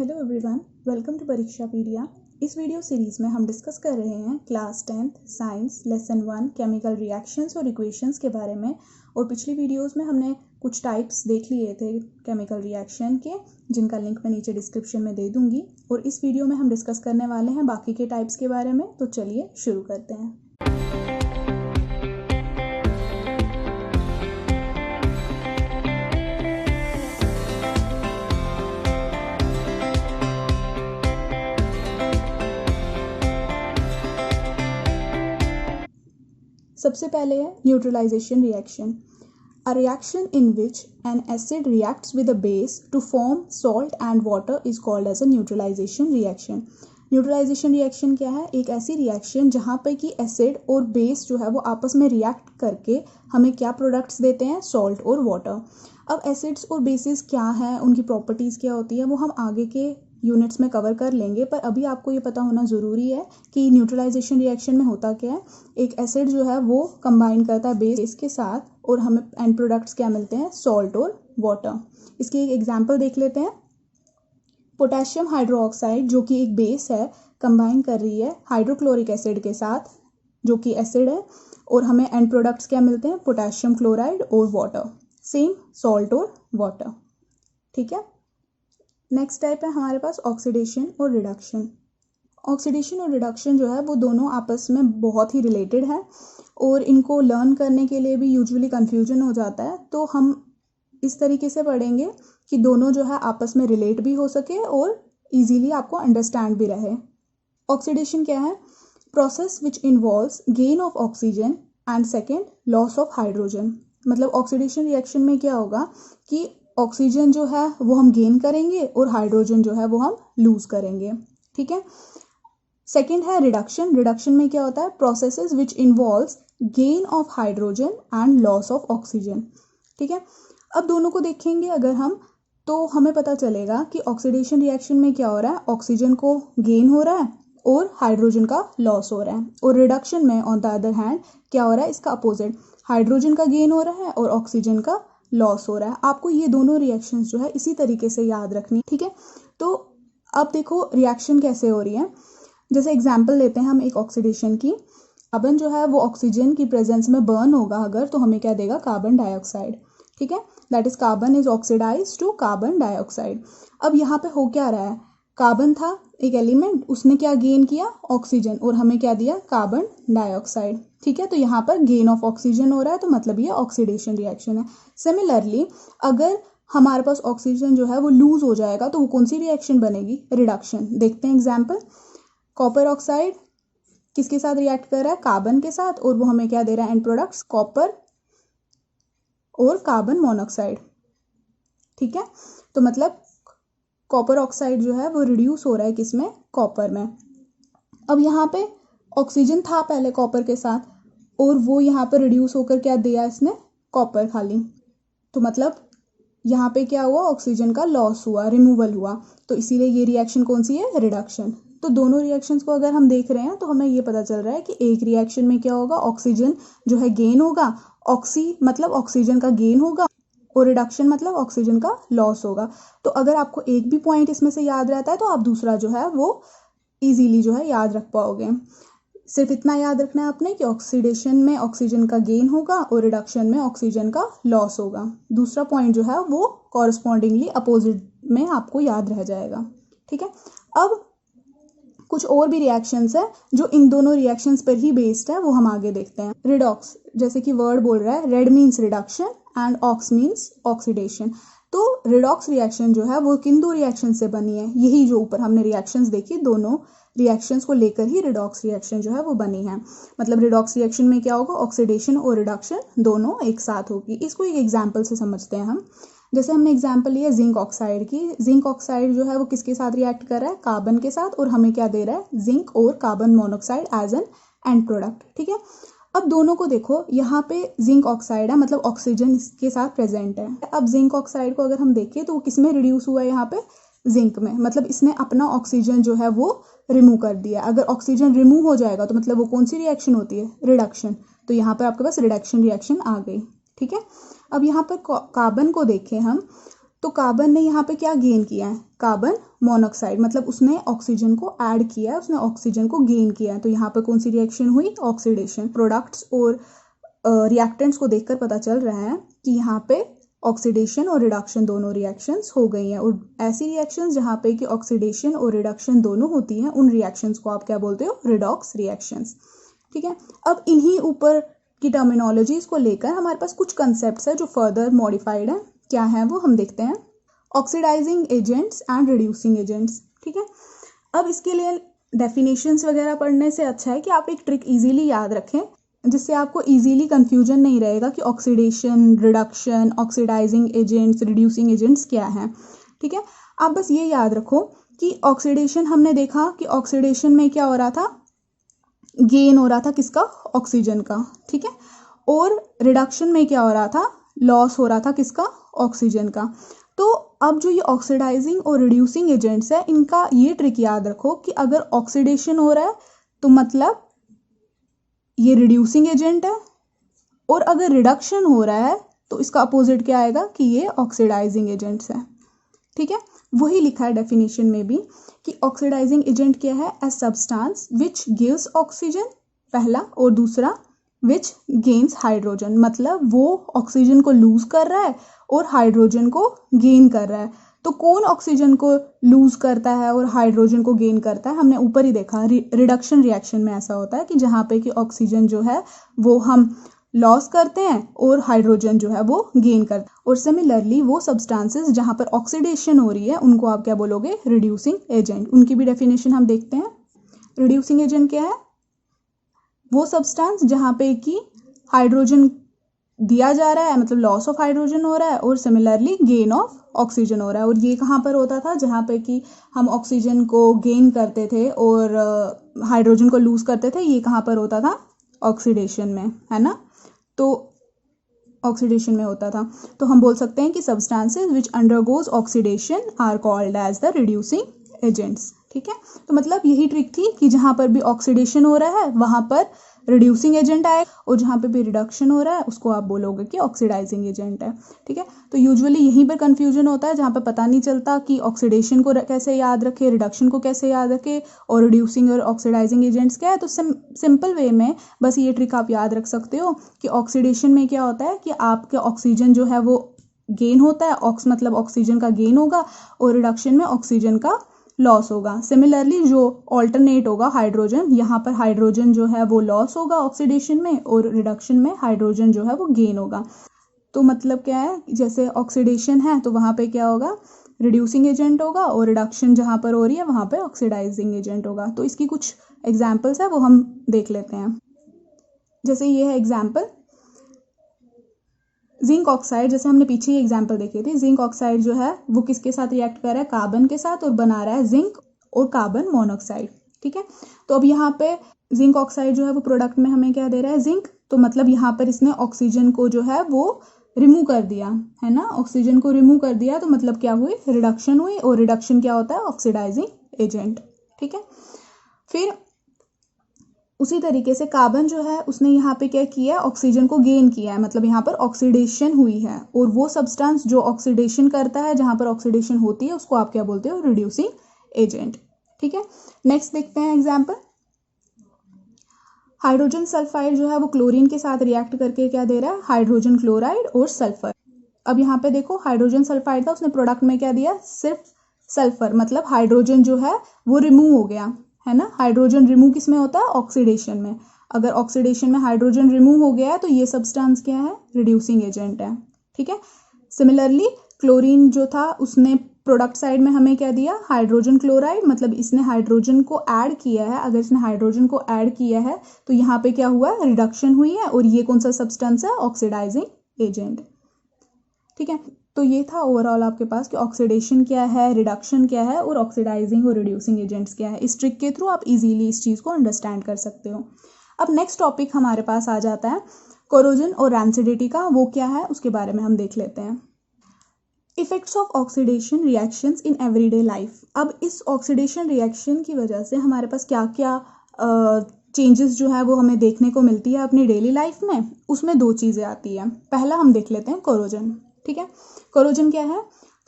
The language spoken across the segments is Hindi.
Hello everyone, welcome to Parikshapedia. इस वीडियो सीरीज़ में हम डिस्कस कर रहे हैं class 10th science lesson 1 chemical reactions और इक्वेशंस के बारे में। और पिछली वीडियोस में हमने कुछ टाइप्स देख लिए थे केमिकल रिएक्शन के, जिनका लिंक मैं नीचे डिस्क्रिप्शन में दे दूँगी। और इस वीडियो में हम डिस्कस करने वाले हैं बाकी के टाइप्स के बारे में। तो चलिए शुरू करते हैं। सबसे पहले है neutralization reaction. A reaction in which an acid reacts with a base to form salt and water is called as a neutralization reaction. Neutralization reaction क्या है? एक ऐसी रिएक्शन जहाँ पर कि एसिड और बेस जो है वो आपस में रिएक्ट करके हमें क्या प्रोडक्ट्स देते हैं? सॉल्ट और वाटर। अब एसिड्स और बेसिस क्या हैं, उनकी प्रॉपर्टीज़ क्या होती है, वो हम आगे के यूनिट्स में कवर कर लेंगे। पर अभी आपको ये पता होना ज़रूरी है कि न्यूट्रलाइजेशन रिएक्शन में होता क्या है। एक एसिड जो है वो कंबाइन करता है बेस के साथ और हमें एंड प्रोडक्ट्स क्या मिलते हैं? सॉल्ट और वाटर। इसकी एक एग्जांपल देख लेते हैं। पोटेशियम हाइड्रोक्साइड जो कि एक बेस है, कंबाइन कर रही है हाइड्रोक्लोरिक एसिड के साथ जो कि एसिड है, और हमें एंड प्रोडक्ट्स क्या मिलते हैं? पोटेशियम क्लोराइड और वाटर। सेम सॉल्ट और वाटर। ठीक है। नेक्स्ट टाइप है हमारे पास ऑक्सीडेशन और रिडक्शन। ऑक्सीडेशन और रिडक्शन जो है वो दोनों आपस में बहुत ही रिलेटेड है और इनको लर्न करने के लिए भी यूजुअली कन्फ्यूजन हो जाता है। तो हम इस तरीके से पढ़ेंगे कि दोनों जो है आपस में रिलेट भी हो सके और इजीली आपको अंडरस्टैंड भी रहे। ऑक्सीडेशन क्या है? Process which involves gain of oxygen and second loss of hydrogen. मतलब ऑक्सीडेशन रिएक्शन में क्या होगा कि ऑक्सीजन जो है वो हम गेन करेंगे और हाइड्रोजन जो है वो हम लूज करेंगे। ठीक है। सेकेंड है रिडक्शन। रिडक्शन में क्या होता है? Processes which involves gain of hydrogen and loss of oxygen. ठीक है। अब दोनों को देखेंगे अगर हम, तो हमें पता चलेगा कि ऑक्सीडेशन रिएक्शन में क्या हो रहा है? ऑक्सीजन को गेन हो रहा है और हाइड्रोजन का लॉस हो रहा है। और रिडक्शन में ऑन द अदर हैंड क्या हो रहा है? इसका अपोजिट, हाइड्रोजन का गेन हो रहा है और ऑक्सीजन का लॉस हो रहा है। आपको ये दोनों रिएक्शंस जो है इसी तरीके से याद रखनी। ठीक है। तो अब देखो रिएक्शन कैसे हो रही है। जैसे एग्जांपल लेते हैं हम एक ऑक्सीडेशन की। कार्बन जो है वो ऑक्सीजन की प्रेजेंस में बर्न होगा अगर, तो हमें क्या देगा? Carbon dioxide. ठीक है। That is carbon is oxidize to carbon dioxide. अब यहाँ पे हो क्या रहा है? कार्बन था एक एलिमेंट, उसने क्या गेन किया? ऑक्सीजन, और हमें क्या दिया? Carbon dioxide. ठीक है। तो यहाँ पर गेन ऑफ ऑक्सीजन हो रहा है, तो मतलब ये ऑक्सीडेशन रिएक्शन है। सिमिलरली अगर हमारे पास ऑक्सीजन जो है वो लूज हो जाएगा तो वो कौन सी रिएक्शन बनेगी? रिडक्शन। देखते हैं एग्जाम्पल। कॉपर ऑक्साइड किसके साथ रिएक्ट कर रहा है? कार्बन के साथ, और वो हमें क्या दे रहा है? एंड प्रोडक्ट्स कॉपर और कार्बन मोनोऑक्साइड। ठीक है। तो मतलब कॉपर ऑक्साइड जो है वो रिड्यूस हो रहा है किसमें? कॉपर में। अब यहाँ पे ऑक्सीजन था पहले कॉपर के साथ, और वो यहाँ पर रिड्यूस होकर क्या दिया इसने? कॉपर खाली। तो मतलब यहाँ पे क्या हुआ? ऑक्सीजन का लॉस हुआ, रिमूवल हुआ। तो इसीलिए ये रिएक्शन कौन सी है? रिडक्शन। तो दोनों रिएक्शंस को अगर हम देख रहे हैं तो हमें ये पता चल रहा है कि एक रिएक्शन में क्या होगा? ऑक्सीजन जो है गेन होगा, ऑक्सी मतलब ऑक्सीजन का गेन होगा, और रिडक्शन मतलब ऑक्सीजन का लॉस होगा। तो अगर आपको एक भी पॉइंट इसमें से याद रहता है तो आप दूसरा जो है वो इजीली जो है याद रख पाओगे। सिर्फ इतना याद रखना है आपने कि ऑक्सीडेशन में ऑक्सीजन का गेन होगा और रिडक्शन में ऑक्सीजन का लॉस होगा। दूसरा पॉइंट जो है वो कॉरस्पॉन्डिंगली अपोजिट में आपको याद रह जाएगा। ठीक है। अब कुछ और भी रिएक्शंस है जो इन दोनों रिएक्शंस पर ही बेस्ड है, वो हम आगे देखते हैं। रिडॉक्स, जैसे कि वर्ड बोल रहा है, red means reduction and ox means oxidation. तो रिडॉक्स रिएक्शन जो है वो किन दो रिएक्शन से बनी है? यही जो ऊपर हमने रिएक्शंस देखी, दोनों रिएक्शंस को लेकर ही रिडॉक्स रिएक्शन जो है वो बनी है। मतलब रिडॉक्स रिएक्शन में क्या होगा? ऑक्सीडेशन और रिडक्शन दोनों एक साथ होगी। इसको एक एग्जाम्पल से समझते हैं हम। जैसे हमने एग्जाम्पल लिया जिंक ऑक्साइड की। जिंक ऑक्साइड जो है वो किसके साथ रिएक्ट कर रहा है? कार्बन के साथ, और हमें क्या दे रहा है? जिंक और carbon monoxide as an end product. ठीक है। अब दोनों को देखो, यहाँ पे जिंक ऑक्साइड है, मतलब ऑक्सीजन इसके साथ प्रेजेंट है। अब जिंक ऑक्साइड को अगर हम देखें तो वो किस में रिड्यूस हुआ है? यहाँ पे जिंक में। मतलब इसने अपना ऑक्सीजन जो है वो रिमूव कर दिया। अगर ऑक्सीजन रिमूव हो जाएगा तो मतलब वो कौन सी रिएक्शन होती है? रिडक्शन। तो यहाँ पर आपके पास रिडक्शन रिएक्शन आ गई। ठीक है। अब यहाँ पर कार्बन को देखें हम, तो कार्बन ने यहाँ पे क्या गेन किया है, कार्बन मोनोऑक्साइड, मतलब उसने ऑक्सीजन को ऐड किया है, उसने ऑक्सीजन को गेन किया है। तो यहाँ पे कौन सी रिएक्शन हुई, ऑक्सीडेशन। प्रोडक्ट्स और रिएक्टेंट्स को देखकर पता चल रहा है कि यहाँ पे ऑक्सीडेशन और रिडक्शन दोनों रिएक्शंस हो गई हैं। और ऐसी रिएक्शंस जहाँ पे कि ऑक्सीडेशन और रिडक्शन दोनों होती हैं, उन रिएक्शंस को आप क्या बोलते हो, रिडॉक्स रिएक्शंस। ठीक है, अब इन्हीं ऊपर की टर्मिनोलॉजीज को लेकर हमारे पास कुछ कंसेप्ट्स है जो फर्दर मॉडिफाइड है। क्या है वो हम देखते हैं। Oxidizing agents and reducing agents. ठीक है, अब इसके लिए डेफिनेशंस वगैरह पढ़ने से अच्छा है कि आप एक ट्रिक इजीली याद रखें, जिससे आपको इजीली कंफ्यूजन नहीं रहेगा कि oxidation, reduction, oxidizing agents, reducing agents क्या हैं। ठीक है, आप बस ये याद रखो कि ऑक्सीडेशन हमने देखा कि ऑक्सीडेशन में क्या हो रहा था, गेन हो रहा था किसका, ऑक्सीजन का। ठीक है, और रिडक्शन में क्या हो रहा था, लॉस हो रहा था किसका, ऑक्सीजन का। तो अब जो ये ऑक्सीडाइजिंग और रिड्यूसिंग एजेंट्स है, इनका ये ट्रिक याद रखो कि अगर ऑक्सीडेशन हो रहा है तो मतलब ये रिड्यूसिंग एजेंट है, और अगर रिडक्शन हो रहा है तो इसका अपोजिट क्या आएगा कि ये ऑक्सीडाइजिंग एजेंट्स है। ठीक है, वही लिखा है डेफिनेशन में भी कि ऑक्सीडाइजिंग एजेंट क्या है, a substance which gives oxygen, पहला, और दूसरा विच गेन्स हाइड्रोजन, मतलब वो ऑक्सीजन को लूज कर रहा है और हाइड्रोजन को गेन कर रहा है। तो कौन ऑक्सीजन को लूज करता है और हाइड्रोजन को गेन करता है, हमने ऊपर ही देखा। रिडक्शन रिएक्शन में ऐसा होता है कि जहाँ पे कि ऑक्सीजन जो है वो हम लॉस करते हैं और हाइड्रोजन जो है वो गेन करता है। और सिमिलरली वो सब्सटेंसेस जहाँ पर ऑक्सीडेशन हो रही है उनको आप क्या बोलोगे, रिड्यूसिंग एजेंट। उनकी भी डेफिनेशन हम देखते हैं। रिड्यूसिंग एजेंट क्या है, वो सब्सटेंस जहाँ पे कि हाइड्रोजन दिया जा रहा है, मतलब लॉस ऑफ हाइड्रोजन हो रहा है, और सिमिलरली गेन ऑफ ऑक्सीजन हो रहा है। और ये कहाँ पर होता था, जहाँ पे कि हम ऑक्सीजन को गेन करते थे और हाइड्रोजन को लूज करते थे, ये कहाँ पर होता था, ऑक्सीडेशन में, है ना। तो ऑक्सीडेशन में होता था। तो हम बोल सकते हैं कि substances which undergoes oxidation are called as the reducing agents. ठीक है, तो मतलब यही ट्रिक थी कि जहाँ पर भी ऑक्सीडेशन हो रहा है वहाँ पर रिड्यूसिंग एजेंट आए, और जहाँ पे भी रिडक्शन हो रहा है उसको आप बोलोगे कि ऑक्सीडाइजिंग एजेंट है। ठीक है, तो यूजुअली यहीं पर कंफ्यूजन होता है, जहाँ पे पता नहीं चलता कि ऑक्सीडेशन को कैसे याद रखे, रिडक्शन को कैसे याद रखे, और रिड्यूसिंग और ऑक्सीडाइजिंग एजेंट्स क्या है। तो सिंपल वे में बस ये ट्रिक आप याद रख सकते हो कि ऑक्सीडेशन में क्या होता है कि आपके ऑक्सीजन जो है वो गेन होता है, ऑक्स मतलब ऑक्सीजन का गेन होगा, और रिडक्शन में ऑक्सीजन का लॉस होगा। सिमिलरली जो ऑल्टरनेट होगा हाइड्रोजन, यहाँ पर हाइड्रोजन जो है वो लॉस होगा ऑक्सीडेशन में, और रिडक्शन में हाइड्रोजन जो है वो गेन होगा। तो मतलब क्या है, जैसे ऑक्सीडेशन है तो वहाँ पे क्या होगा, रिड्यूसिंग एजेंट होगा, और रिडक्शन जहाँ पर हो रही है वहाँ पे ऑक्सीडाइजिंग एजेंट होगा। तो इसकी कुछ एग्जाम्पल्स है वो हम देख लेते हैं। जैसे ये है एग्जाम्पल, जिंक ऑक्साइड, जैसे हमने पीछे ही एग्जाम्पल देखी थी। जिंक ऑक्साइड जो है वो किसके साथ रिएक्ट कर रहा है, कार्बन के साथ, और बना रहा है जिंक और कार्बन मोनोऑक्साइड। ठीक है, तो अब यहाँ पे जिंक ऑक्साइड जो है वो प्रोडक्ट में हमें क्या दे रहा है, जिंक। तो मतलब यहाँ पर इसने ऑक्सीजन को जो है वो रिमूव कर दिया, है ना, ऑक्सीजन को रिमूव कर दिया। तो मतलब क्या हुई, रिडक्शन हुई, और रिडक्शन क्या होता है, ऑक्सीडाइजिंग एजेंट। ठीक है, फिर उसी तरीके से कार्बन जो है उसने यहाँ पे क्या किया है, ऑक्सीजन को गेन किया है, मतलब यहाँ पर ऑक्सीडेशन हुई है। और वो सब्सटेंस जो ऑक्सीडेशन करता है, जहाँ पर ऑक्सीडेशन होती है, उसको आप क्या बोलते हो, रिड्यूसिंग एजेंट। ठीक है, नेक्स्ट देखते हैं एग्जाम्पल। हाइड्रोजन सल्फाइड जो है वो क्लोरीन के साथ रिएक्ट करके क्या दे रहा है, हाइड्रोजन क्लोराइड और सल्फर। अब यहाँ पे देखो हाइड्रोजन सल्फाइड था, उसने प्रोडक्ट में क्या दिया, सिर्फ सल्फर, मतलब हाइड्रोजन जो है वो रिमूव हो गया, है ना। हाइड्रोजन रिमूव किस में होता है, ऑक्सीडेशन में। अगर ऑक्सीडेशन में हाइड्रोजन रिमूव हो गया है तो ये सब्सटेंस क्या है, रिड्यूसिंग एजेंट है। ठीक है, सिमिलरली क्लोरीन जो था उसने प्रोडक्ट साइड में हमें क्या दिया, हाइड्रोजन क्लोराइड, मतलब इसने हाइड्रोजन को ऐड किया है। अगर इसने हाइड्रोजन को ऐड किया है तो यहाँ पे क्या हुआ है, रिडक्शन हुई है, और ये कौन सा सब्सटेंस है, ऑक्सीडाइजिंग एजेंट। ठीक है, तो ये था ओवरऑल आपके पास कि ऑक्सीडेशन क्या है, रिडक्शन क्या है, और ऑक्सीडाइजिंग और रिड्यूसिंग एजेंट्स क्या है। इस ट्रिक के थ्रू आप इजीली इस चीज़ को अंडरस्टैंड कर सकते हो। अब नेक्स्ट टॉपिक हमारे पास आ जाता है कोरोजन और रैंसिडिटी का। वो क्या है उसके बारे में हम देख लेते हैं। Effects of oxidation reactions in everyday life. अब इस ऑक्सीडेशन रिएक्शन की वजह से हमारे पास क्या क्या चेंजेस जो है वो हमें देखने को मिलती है अपनी डेली लाइफ में। उसमें दो चीज़ें आती है। पहला हम देख लेते हैं कोरोजन। ठीक है, कोरोजन क्या है,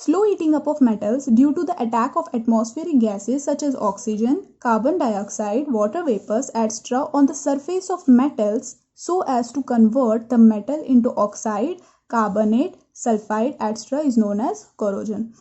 Slow eating up of metals due to the attack of atmospheric gases such as oxygen, carbon dioxide, water vapors, etc. on the surface of metals so as to convert the metal into oxide, carbonate, sulfide, etc. is known as corrosion.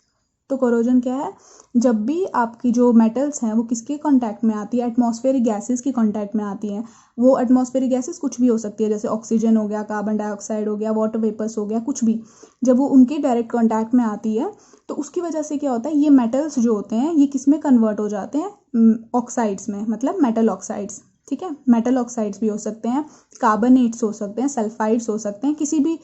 तो corrosion क्या है? जब भी आपकी जो मेटल्स हैं वो किसके कांटेक्ट में आती है, एटमॉस्फेरिक गैसेस की कांटेक्ट में आती हैं. वो एटमॉस्फेरिक गैसेस कुछ भी हो सकती है, जैसे ऑक्सीजन हो गया, कार्बन डाइऑक्साइड हो गया, वाटर वेपर्स हो गया, कुछ भी. जब वो उनके डायरेक्ट कांटेक्ट में आती है तो उसकी वजह से क्या होता है, ये मेटल्स जो होते हैं ये किस में कन्वर्ट हो जाते हैं, ऑक्साइड्स में, मतलब मेटल ऑक्साइड्स. ठीक है, मेटल ऑक्साइड्स भी हो सकते हैं, कार्बोनेट्स हो सकते हैं, सल्फाइड्स हो सकते हैं, किसी भी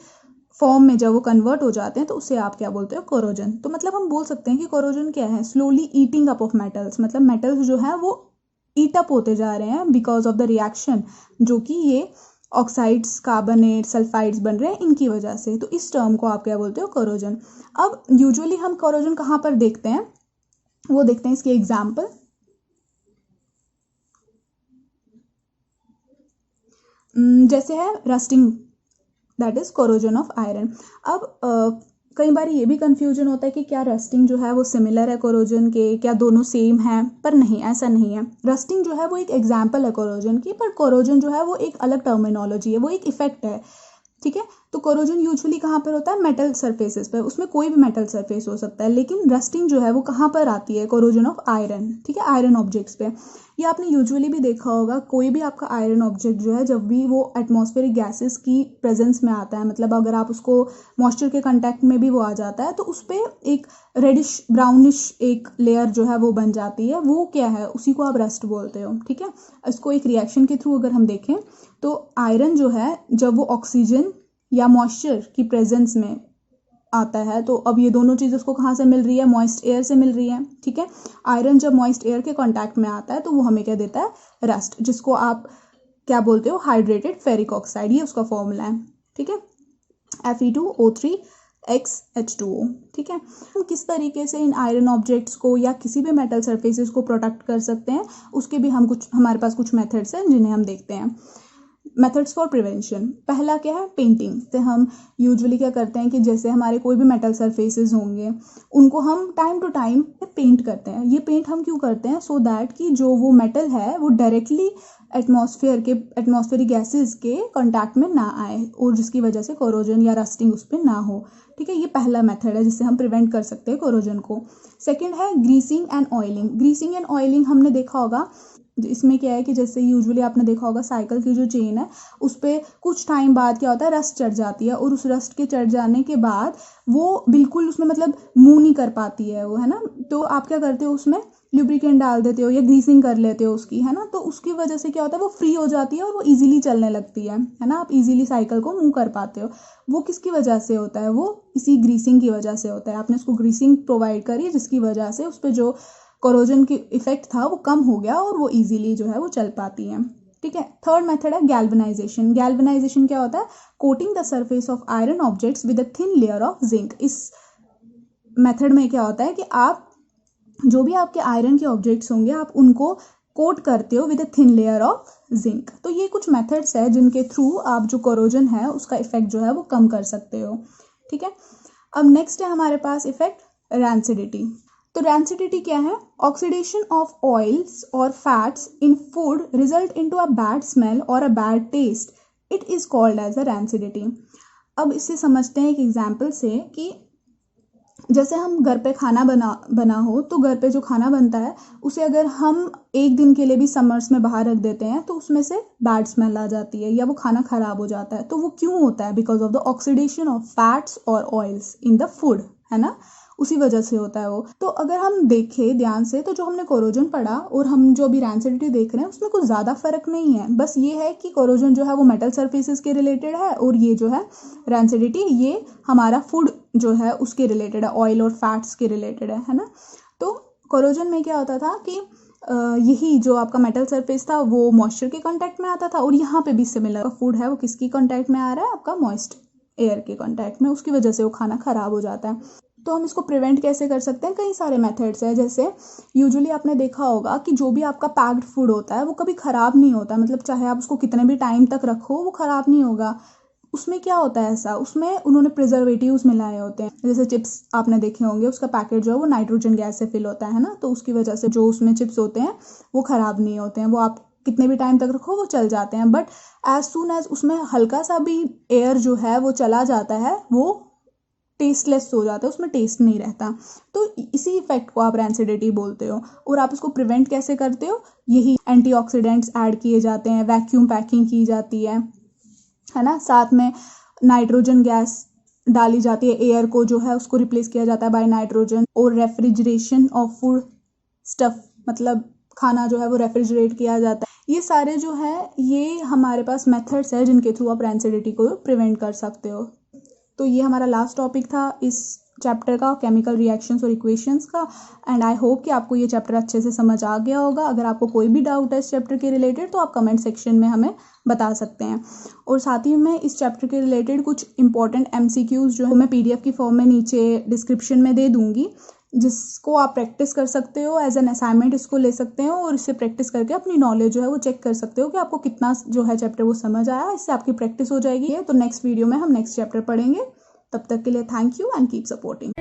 फॉर्म में जब वो कन्वर्ट हो जाते हैं तो उसे आप क्या बोलते हो, कोरोजन. तो मतलब हम बोल सकते हैं कि कोरोजन क्या है, slowly eating up of metals, मतलब मेटल्स जो है वो ईट अप होते जा रहे हैं बिकॉज ऑफ द रिएक्शन, जो कि ये ऑक्साइड्स, कार्बोनेट, सल्फाइड्स बन रहे हैं इनकी वजह से. तो इस टर्म को आप क्या बोलते हो, कोरोजन. अब यूजुअली हम कोरोजन कहाँ पर देखते हैं, वो देखते हैं इसके एग्जाम्पल. जैसे है rusting, that is corrosion of iron. अब कई बार ये भी कंफ्यूजन होता है कि क्या रस्टिंग जो है वो सिमिलर है कोरोजन के, क्या दोनों सेम है, पर नहीं, ऐसा नहीं है. रस्टिंग जो है वो एक एग्जाम्पल है कोरोजन की, पर कोरोजन जो है वो एक अलग टर्मिनोलॉजी है, वो एक इफेक्ट है. ठीक है, तो कोरोजन यूजुअली कहाँ पर होता है, मेटल सरफेसेस पर, उसमें कोई भी मेटल सरफेस हो सकता है. लेकिन रस्टिंग जो है वो कहाँ पर आती है, कोरोजन ऑफ आयरन. ठीक है, आयरन ऑब्जेक्ट्स पे. ये आपने यूजुअली भी देखा होगा, कोई भी आपका आयरन ऑब्जेक्ट जो है जब भी वो एटमॉस्फेरिक गैसेस की प्रेजेंस में आता है, मतलब अगर आप उसको मॉइस्चर के कांटेक्ट में भी वो आ जाता है तो उस पर एक रेडिश ब्राउनिश एक लेयर जो है वो बन जाती है, वो क्या है, उसी को आप रस्ट बोलते हो. ठीक है, इसको एक रिएक्शन के थ्रू अगर हम देखें तो आयरन जो है जब वो ऑक्सीजन या मॉइस्चर की प्रेजेंस में आता है, तो अब ये दोनों चीज़ उसको कहाँ से मिल रही है, मॉइस्ट एयर से मिल रही है. ठीक है, आयरन जब मॉइस्ट एयर के कांटेक्ट में आता है तो वो हमें क्या देता है, रस्ट, जिसको आप क्या बोलते हो, हाइड्रेटेड फेरिक ऑक्साइड, ये उसका फॉर्मूला है. ठीक है, Fe2O3xH2O. ठीक है, हम किस तरीके से इन आयरन ऑब्जेक्ट्स को या किसी भी मेटल सरफेसेस को प्रोटेक्ट कर सकते हैं, उसके भी हम कुछ, हमारे पास कुछ मेथड्स हैं जिन्हें हम देखते हैं. Methods for prevention. पहला क्या है, पेंटिंग. तो हम यूजुअली क्या करते हैं कि जैसे हमारे कोई भी मेटल सरफेसेस होंगे उनको हम टाइम टू टाइम पेंट करते हैं. ये पेंट हम क्यों करते हैं, सो दैट कि जो वो मेटल है वो डायरेक्टली एटमॉस्फेरिक गैसेस के कांटेक्ट में ना आए और जिसकी वजह से कोरोजन या रस्टिंग उस पर ना हो. ठीक है, ये पहला मेथड है जिससे हम प्रिवेंट कर सकते हैं कोरोजन को. सेकेंड है greasing and oiling. Greasing and oiling हमने देखा होगा, इसमें क्या है कि जैसे यूजुअली आपने देखा होगा साइकिल की जो चेन है उस पर कुछ टाइम बाद क्या होता है, रस्ट चढ़ जाती है, और उस रस्ट के चढ़ जाने के बाद वो बिल्कुल उसमें मतलब मूव नहीं कर पाती है वो, है ना. तो आप क्या करते हो, उसमें लुब्रिकेंट डाल देते हो या ग्रीसिंग कर लेते हो उसकी, है ना. तो उसकी वजह से क्या होता है, वो फ्री हो जाती है और वो इजीली चलने लगती है ना. आप इजीली साइकिल को मूव कर पाते हो. वो किसकी वजह से होता है, वो इसी ग्रीसिंग की वजह से होता है. आपने उसको ग्रीसिंग प्रोवाइड करी जिसकी वजह से उस पर जो कोरोजन की इफेक्ट था वो कम हो गया और वो इजीली जो है वो चल पाती हैं. ठीक है, थर्ड मेथड है गैल्वेनाइजेशन. गैल्वेनाइजेशन क्या होता है, coating the surface of iron objects with a thin layer of zinc. इस मेथड में क्या होता है कि आप जो भी आपके आयरन के ऑब्जेक्ट्स होंगे आप उनको कोट करते हो with a thin layer of zinc. तो ये कुछ मेथड्स है जिनके थ्रू आप जो कोरोजन है उसका इफेक्ट जो है वो कम कर सकते हो. ठीक है, अब नेक्स्ट है हमारे पास इफेक्ट रैंसिडिटी. तो रैंसिडिटी क्या है, ऑक्सीडेशन ऑफ ऑयल्स और fats in food result into a bad smell और a bad taste, it is called as a rancidity. अब इसे समझते हैं एक एग्जाम्पल से कि जैसे हम घर पे खाना बना हो, तो घर पे जो खाना बनता है उसे अगर हम एक दिन के लिए भी समर्स में बाहर रख देते हैं तो उसमें से बैड स्मेल आ जाती है या वो खाना ख़राब हो जाता है. तो वो क्यों होता है, because of the oxidation of fats और ऑयल्स इन द फूड, है ना, उसी वजह से होता है वो. तो अगर हम देखें ध्यान से तो जो हमने कोरोजन पढ़ा और हम जो अभी रैंसिडिटी देख रहे हैं उसमें कुछ ज़्यादा फर्क नहीं है. बस ये है कि कोरोजन जो है वो मेटल सरफेसेस के रिलेटेड है और ये जो है रैंसिडिटी ये हमारा फूड जो है उसके रिलेटेड है, ऑयल और फैट्स के रिलेटेड है ना. तो कोरोजन में क्या होता था कि यही जो आपका मेटल सरफेस था वो मॉइस्चर के कांटेक्ट में आता था, और यहाँ पे भी सिमिलर फूड है वो किसकी कांटेक्ट में आ रहा है, आपका मॉइस्ट एयर के कांटेक्ट में, उसकी वजह से वो खाना ख़राब हो जाता है. तो हम इसको प्रिवेंट कैसे कर सकते हैं, कई सारे मेथड्स हैं. जैसे यूजुअली आपने देखा होगा कि जो भी आपका पैक्ड फूड होता है वो कभी ख़राब नहीं होता, मतलब चाहे आप उसको कितने भी टाइम तक रखो वो ख़राब नहीं होगा. उसमें क्या होता है ऐसा, उसमें उन्होंने प्रिजर्वेटिव्स मिलाए होते हैं। जैसे चिप्स आपने देखे होंगे, उसका पैकेट जो है वो नाइट्रोजन गैस से फिल होता है ना, तो उसकी वजह से जो उसमें चिप्स होते हैं वो ख़राब नहीं होते हैं, वो आप कितने भी टाइम तक रखो वो चल जाते हैं। बट एज सून एज उसमें हल्का सा भी एयर जो है वो चला जाता है, वो टेस्टलेस हो जाता है, उसमें टेस्ट नहीं रहता। तो इसी इफेक्ट को आप रैंसिडिटी बोलते हो। और आप इसको प्रिवेंट कैसे करते हो, यही एंटीऑक्सीडेंट्स ऐड किए जाते हैं, वैक्यूम पैकिंग की जाती है ना, साथ में नाइट्रोजन गैस डाली जाती है, एयर को जो है उसको रिप्लेस किया जाता है बाय नाइट्रोजन। और रेफ्रिजरेशन ऑफ फूड स्टफ, मतलब खाना जो है वो रेफ्रिजरेट किया जाता है। ये सारे जो है ये हमारे पास मेथड्स है जिनके थ्रू आप रैंसिडिटी को प्रिवेंट कर सकते हो। तो ये हमारा लास्ट टॉपिक था इस चैप्टर का, केमिकल रिएक्शंस और इक्वेशंस का। एंड आई होप कि आपको ये चैप्टर अच्छे से समझ आ गया होगा। अगर आपको कोई भी डाउट है इस चैप्टर के रिलेटेड तो आप कमेंट सेक्शन में हमें बता सकते हैं। और साथ ही मैं इस चैप्टर के रिलेटेड कुछ इंपॉर्टेंट MCQs जो है मैं PDF की फॉर्म में नीचे डिस्क्रिप्शन में दे दूँगी, जिसको आप प्रैक्टिस कर सकते हो, एज एन असाइनमेंट इसको ले सकते हो और इससे प्रैक्टिस करके अपनी नॉलेज जो है वो चेक कर सकते हो कि आपको कितना जो है चैप्टर वो समझ आया। इससे आपकी प्रैक्टिस हो जाएगी। तो नेक्स्ट वीडियो में हम नेक्स्ट चैप्टर पढ़ेंगे। तब तक के लिए thank you and keep supporting.